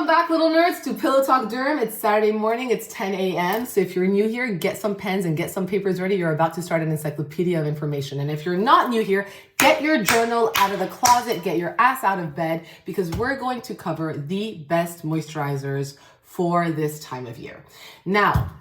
Welcome back, little nerds, to Pillow Talk Derm. It's Saturday morning, it's 10 a.m. So if you're new here, get some pens and get some papers ready. You're about to start an encyclopedia of information. And if you're not new here, get your journal out of the closet, get your ass out of bed, because we're going to cover the best moisturizers for this time of year. Now,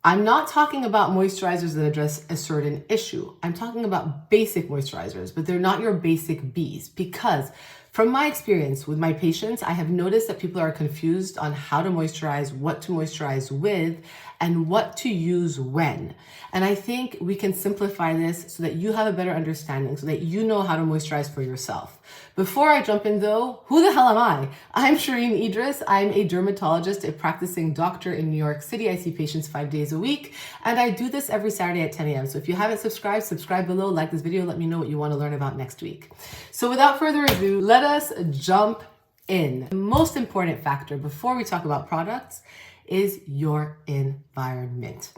I'm not talking about moisturizers that address a certain issue. I'm talking about basic moisturizers, but they're not your basic Bs, because from my experience with my patients, I have noticed that people are confused on how to moisturize, what to moisturize with, and what to use when. And I think we can simplify this so that you have a better understanding, so that you know how to moisturize for yourself. Before I jump in though, who the hell am I? I'm Shireen Idriss. I'm a dermatologist, a practicing doctor in New York City. I see patients 5 days a week, and I do this every Saturday at 10 a.m. So if you haven't subscribed, subscribe below, like this video, let me know what you want to learn about next week. So without further ado, let us jump in. The most important factor before we talk about products is your environment.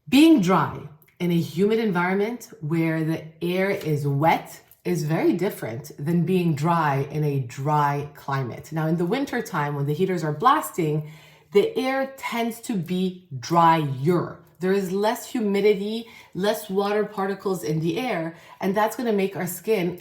Being dry in a humid environment where the air is wet is very different than being dry in a dry climate. Now, in the winter time, when the heaters are blasting, the air tends to be drier. There is less humidity, less water particles in the air, and that's gonna make our skin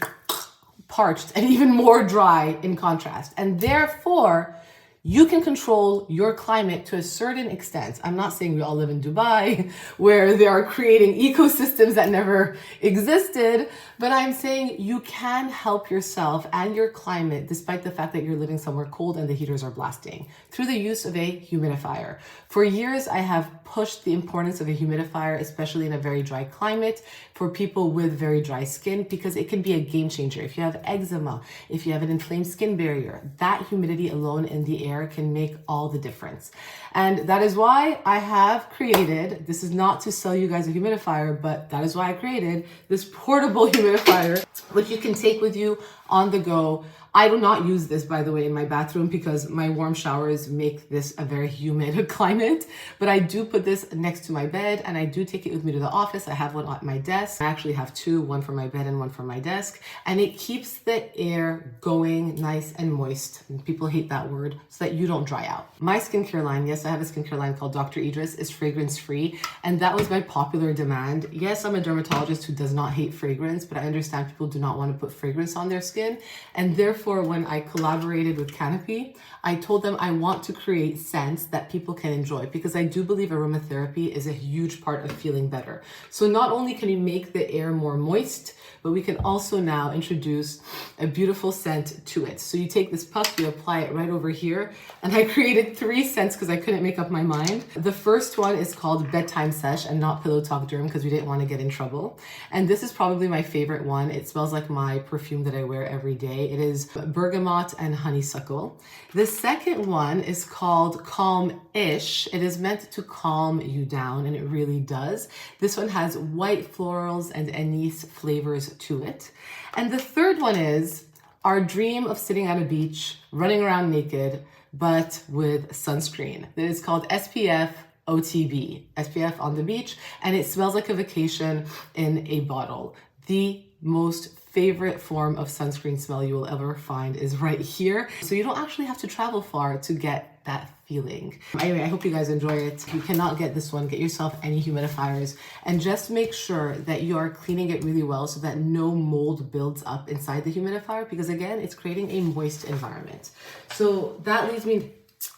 parched and even more dry in contrast. And therefore, you can control your climate to a certain extent. I'm not saying we all live in Dubai where they are creating ecosystems that never existed, but I'm saying you can help yourself and your climate despite the fact that you're living somewhere cold and the heaters are blasting through the use of a humidifier. For years, I have pushed the importance of a humidifier, especially in a very dry climate for people with very dry skin, because it can be a game changer. If you have eczema, if you have an inflamed skin barrier, that humidity alone in the air can make all the difference. And that is why I have created, this is not to sell you guys a humidifier, but that is why I created this portable humidifier, which you can take with you on the go. I do not use this, by the way, in my bathroom because my warm showers make this a very humid climate, but I do put this next to my bed and I do take it with me to the office. I have one at my desk. I actually have two, one for my bed and one for my desk, and it keeps the air going nice and moist. And people hate that word, so that you don't dry out. My skincare line, yes, I have a skincare line called Dr. Idriss, is fragrance free, and that was by popular demand. Yes, I'm a dermatologist who does not hate fragrance, but I understand people do not want to put fragrance on their skin, and therefore when I collaborated with Canopy, I told them I want to create scents that people can enjoy, because I do believe aromatherapy is a huge part of feeling better. So not only can we make the air more moist, but we can also now introduce a beautiful scent to it. So you take this puff, you apply it right over here, and I created 3 scents because I couldn't make up my mind. The first one is called Bedtime Sesh and not Pillow Talk Derm because we didn't want to get in trouble. And this is probably my favorite one. It smells like my perfume that I wear every day. It is bergamot and honeysuckle. The second one is called Calm-ish. It is meant to calm you down, and it really does. This one has white florals and anise flavors to it. And the third one is our dream of sitting at a beach, running around naked, but with sunscreen. It is called SPF OTB, SPF on the beach, and it smells like a vacation in a bottle. The most favorite form of sunscreen smell you will ever find is right here. So you don't actually have to travel far to get that feeling. Anyway, I hope you guys enjoy it. If you cannot get this one, get yourself any humidifiers and just make sure that you are cleaning it really well so that no mold builds up inside the humidifier, because again, it's creating a moist environment. So that leads me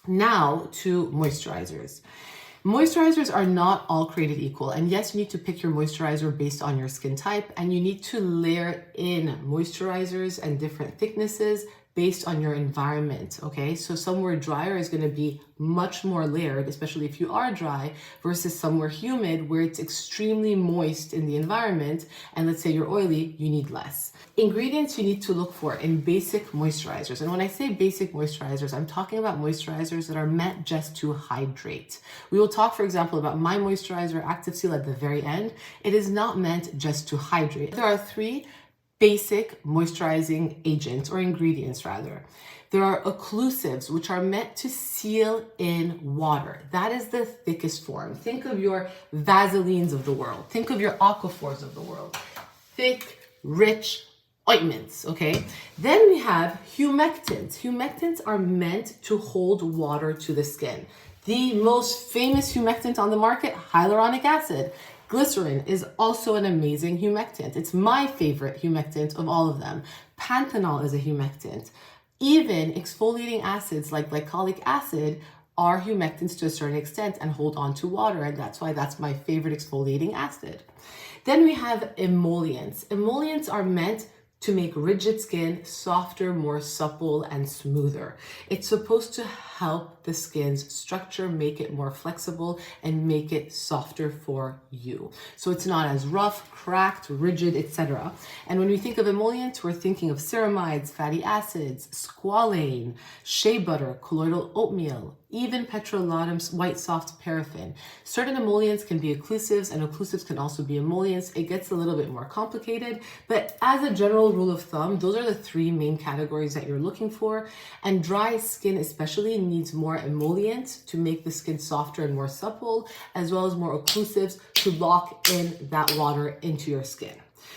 now to moisturizers. Moisturizers are not all created equal. And yes, you need to pick your moisturizer based on your skin type, and you need to layer in moisturizers and different thicknesses based on your environment, okay? So somewhere drier is gonna be much more layered, especially if you are dry, versus somewhere humid where it's extremely moist in the environment, and let's say you're oily, you need less. Ingredients you need to look for in basic moisturizers. And when I say basic moisturizers, I'm talking about moisturizers that are meant just to hydrate. We will talk, for example, about my moisturizer, Active Seal, at the very end. It is not meant just to hydrate. There are 3 basic moisturizing agents, or ingredients rather. There are occlusives, which are meant to seal in water. That is the thickest form. Think of your Vaselines of the world. Think of your Aquaphors of the world. Thick, rich, ointments, okay? Then we have humectants. Humectants are meant to hold water to the skin. The most famous humectant on the market, hyaluronic acid. Glycerin is also an amazing humectant. It's my favorite humectant of all of them. Panthenol is a humectant. Even exfoliating acids like glycolic acid are humectants to a certain extent and hold on to water, and that's why that's my favorite exfoliating acid. Then we have emollients. Emollients are meant to make rigid skin softer, more supple, and smoother. It's supposed to help the skin's structure, make it more flexible, and make it softer for you. So it's not as rough, cracked, rigid, etc. And when we think of emollients, we're thinking of ceramides, fatty acids, squalane, shea butter, colloidal oatmeal, even petrolatum white soft paraffin. Certain emollients can be occlusives, and occlusives can also be emollients. It gets a little bit more complicated, but as a general rule of thumb, those are the three main categories that you're looking for. And dry skin especially needs more emollients to make the skin softer and more supple, as well as more occlusives to lock in that water into your skin.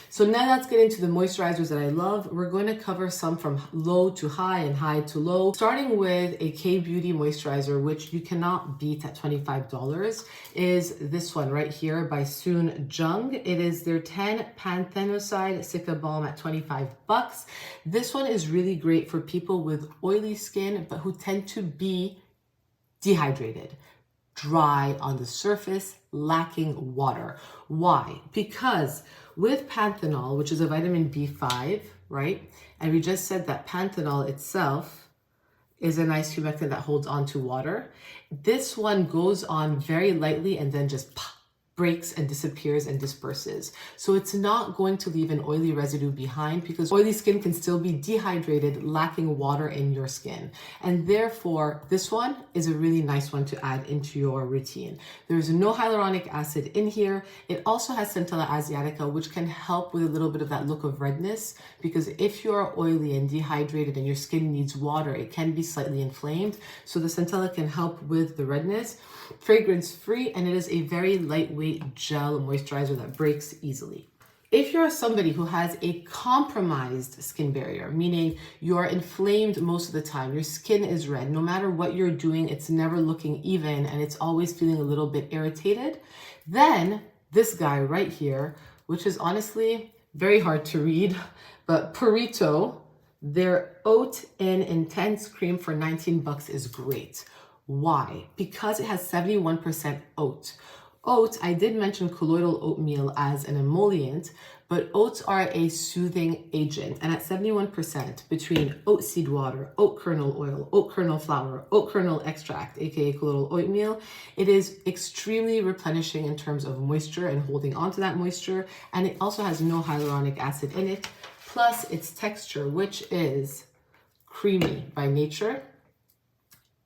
So now let's get into the moisturizers that I love. We're going to cover some from low to high and high to low, starting with a K-Beauty moisturizer, which you cannot beat at $25, is this one right here by Soon Jung. It is their 10 Panthenoside Cica Balm at $25. This one is really great for people with oily skin, but who tend to be dehydrated, dry on the surface, lacking water. Why? Because with panthenol, which is a vitamin B5, right? And we just said that panthenol itself is a nice humectant that holds on to water. This one goes on very lightly and then just breaks and disappears and disperses. So it's not going to leave an oily residue behind, because oily skin can still be dehydrated, lacking water in your skin. And therefore, this one is a really nice one to add into your routine. There's no hyaluronic acid in here. It also has Centella asiatica, which can help with a little bit of that look of redness, because if you're oily and dehydrated and your skin needs water, it can be slightly inflamed. So the Centella can help with the redness. Fragrance free, and it is a very lightweight gel moisturizer that breaks easily. If you're somebody who has a compromised skin barrier, meaning you're inflamed most of the time, your skin is red, no matter what you're doing, it's never looking even, and it's always feeling a little bit irritated, then this guy right here, which is honestly very hard to read, but Purito, their Oat and Intense Cream for $19 is great. Why? Because it has 71% oat. Oat, I did mention colloidal oatmeal as an emollient, but oats are a soothing agent. And at 71% between oat seed water, oat kernel oil, oat kernel flour, oat kernel extract, aka colloidal oatmeal, it is extremely replenishing in terms of moisture and holding onto that moisture. And it also has no hyaluronic acid in it. Plus its texture, which is creamy by nature,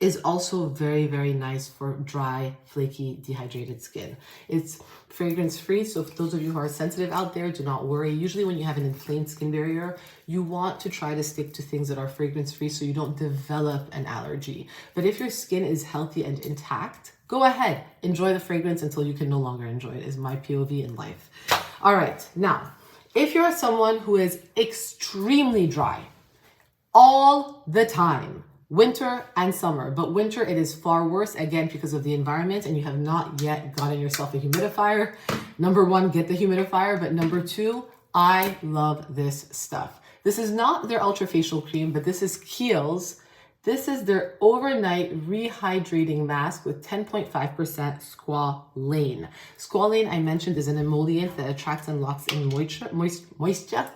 is also very, very nice for dry, flaky, dehydrated skin. It's fragrance free, so if those of you who are sensitive out there, do not worry. Usually when you have an inflamed skin barrier, you want to try to stick to things that are fragrance free so you don't develop an allergy. But if your skin is healthy and intact, go ahead, enjoy the fragrance until you can no longer enjoy it, is my POV in life. All right, now, if you're someone who is extremely dry all the time, winter and summer, but winter it is far worse, again, because of the environment, and you have not yet gotten yourself a humidifier. Number one, get the humidifier, but number two, I love this stuff. This is not their ultra facial cream, but this is Kiehl's. This is their overnight rehydrating mask with 10.5% squalane. Squalane, I mentioned, is an emollient that attracts and locks in moisture,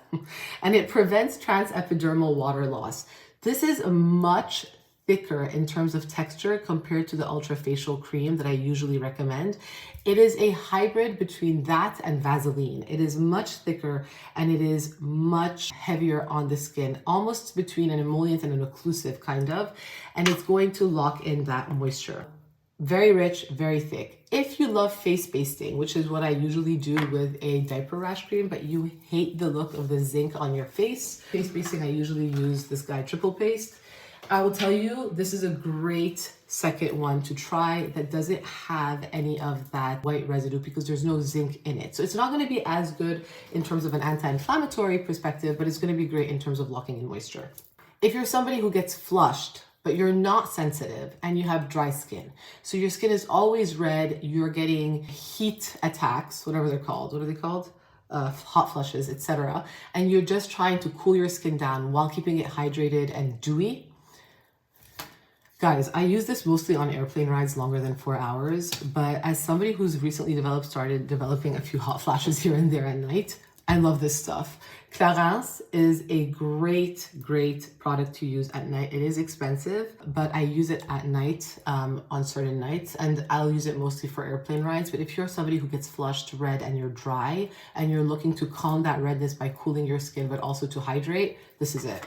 and it prevents transepidermal water loss. This is much thicker in terms of texture compared to the ultra facial cream that I usually recommend. It is a hybrid between that and Vaseline. It is much thicker and it is much heavier on the skin, almost between an emollient and an occlusive kind of, and it's going to lock in that moisture. Very rich, very thick. If you love face basting, which is what I usually do with a diaper rash cream, but you hate the look of the zinc on your face basting, I usually use this guy Triple Paste. I will tell you, this is a great second one to try that doesn't have any of that white residue because there's no zinc in it. So it's not going to be as good in terms of an anti-inflammatory perspective, but it's going to be great in terms of locking in moisture. If you're somebody who gets flushed, but you're not sensitive and you have dry skin, so your skin is always red, you're getting heat attacks, whatever they're called. What are they called? Hot flushes, etc. And you're just trying to cool your skin down while keeping it hydrated and dewy. Guys, I use this mostly on airplane rides longer than 4 hours, but as somebody who's recently started developing a few hot flashes here and there at night, I love this stuff. Clarins is a great product to use at night. It is expensive, but I use it at night on certain nights, and I'll use it mostly for airplane rides. But if you're somebody who gets flushed red and you're dry and you're looking to calm that redness by cooling your skin, but also to hydrate, this is it.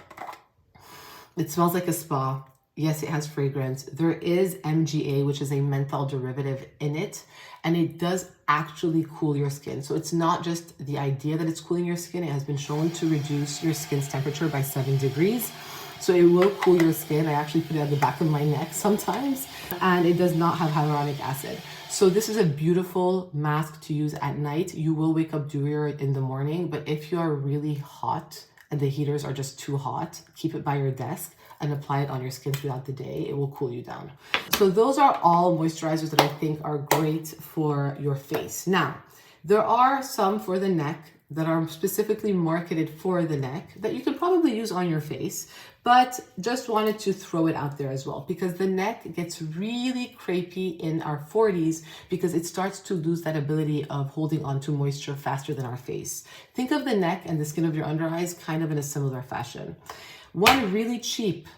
It smells like a spa. Yes, it has fragrance. There is MGA, which is a menthol derivative in it, and it does actually cool your skin. So it's not just the idea that it's cooling your skin. It has been shown to reduce your skin's temperature by 7 degrees. So it will cool your skin. I actually put it at the back of my neck sometimes, and it does not have hyaluronic acid. So this is a beautiful mask to use at night. You will wake up dewier in the morning, but if you are really hot and the heaters are just too hot, keep it by your desk and apply it on your skin throughout the day. It will cool you down. So those are all moisturizers that I think are great for your face. Now, there are some for the neck that are specifically marketed for the neck that you could probably use on your face, but just wanted to throw it out there as well because the neck gets really crepey in our 40s because it starts to lose that ability of holding on to moisture faster than our face. Think of the neck and the skin of your under eyes kind of in a similar fashion. One really cheap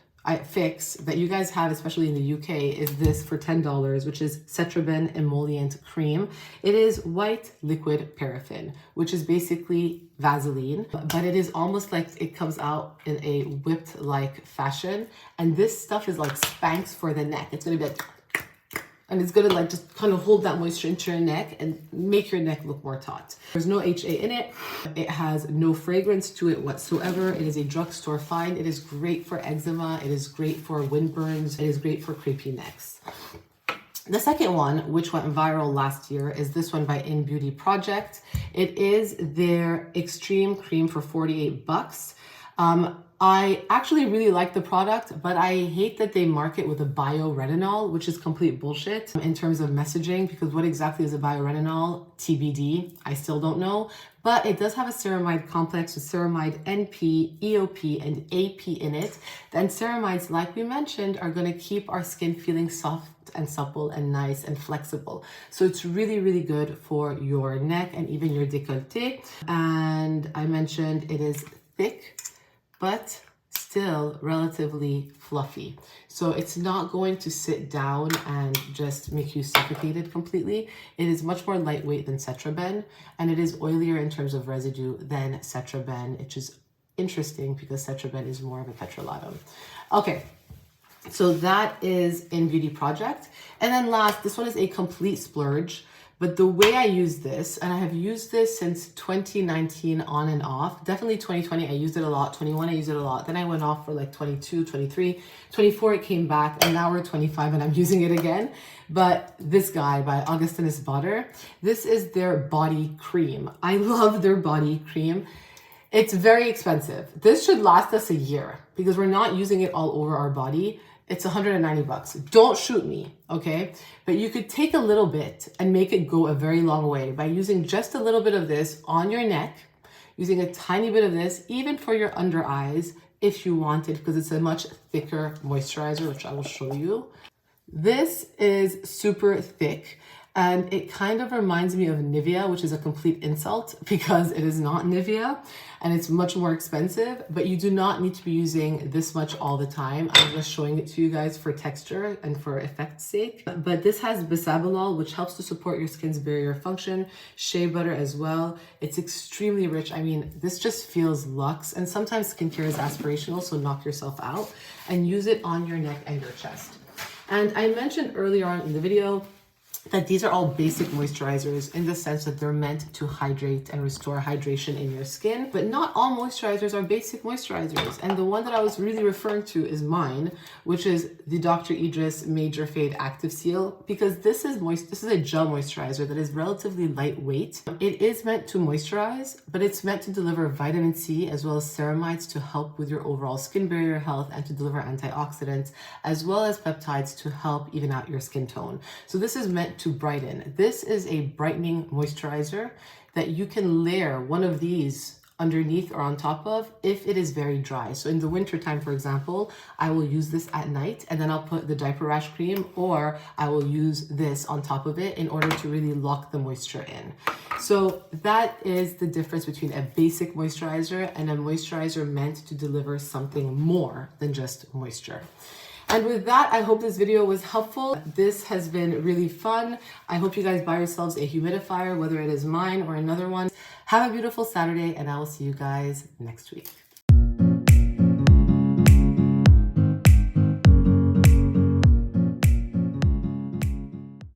fix that you guys have, especially in the UK, is this for $10, which is Cetraben Emollient Cream. It is white liquid paraffin, which is basically Vaseline, but it is almost like it comes out in a whipped-like fashion. And this stuff is like Spanx for the neck. It's gonna be like, and it's gonna like just kind of hold that moisture into your neck and make your neck look more taut. There's no HA in it. It has no fragrance to it whatsoever. It is a drugstore find. It is great for eczema. It is great for windburns. It is great for crepey necks. The second one, which went viral last year, is this one by In Beauty Project. It is their Extreme Cream for $48. I actually really like the product, but I hate that they market with a bioretinol, which is complete bullshit in terms of messaging, because what exactly is a bioretinol? TBD, I still don't know, but it does have a ceramide complex with ceramide NP, EOP, and AP in it. And ceramides, like we mentioned, are going to keep our skin feeling soft and supple and nice and flexible. So it's really good for your neck and even your décolleté. And I mentioned it is thick, but still relatively fluffy. So it's not going to sit down and just make you suffocated completely. It is much more lightweight than Cetraben, and it is oilier in terms of residue than Cetraben, which is interesting because Cetraben is more of a petrolatum. Okay, so that is In Beauty Project. And then last, this one is a complete splurge. But the way I use this, and I have used this since 2019 on and off, definitely 2020, I used it a lot, 21, I used it a lot. Then I went off for like 22, 23, 24, it came back, and now we're 25 and I'm using it again. But this guy by Augustinus Butter, this is their body cream. I love their body cream. It's very expensive. This should last us a year because we're not using it all over our body. It's $190. Don't shoot me, okay? But you could take a little bit and make it go a very long way by using just a little bit of this on your neck, using a tiny bit of this, even for your under eyes, if you wanted, because it's a much thicker moisturizer, which I will show you. This is super thick. And it kind of reminds me of Nivea, which is a complete insult because it is not Nivea and it's much more expensive, but you do not need to be using this much all the time. I'm just showing it to you guys for texture and for effect's sake. But this has bisabolol, which helps to support your skin's barrier function, shea butter as well. It's extremely rich. I mean, this just feels luxe, and sometimes skincare is aspirational, so knock yourself out and use it on your neck and your chest. And I mentioned earlier on in the video that these are all basic moisturizers in the sense that they're meant to hydrate and restore hydration in your skin. But not all moisturizers are basic moisturizers. And the one that I was really referring to is mine, which is the Dr. Idriss Major Fade Active Seal, because this is a gel moisturizer that is relatively lightweight. It is meant to moisturize, but it's meant to deliver vitamin C as well as ceramides to help with your overall skin barrier health and to deliver antioxidants, as well as peptides to help even out your skin tone. So this is meant to brighten. This is a brightening moisturizer that you can layer one of these underneath or on top of if it is very dry. So in the winter time, for example, I will use this at night and then I'll put the diaper rash cream, or I will use this on top of it in order to really lock the moisture in. So that is the difference between a basic moisturizer and a moisturizer meant to deliver something more than just moisture. And with that, I hope this video was helpful. This has been really fun. I hope you guys buy yourselves a humidifier, whether it is mine or another one. Have a beautiful Saturday, and I will see you guys next week.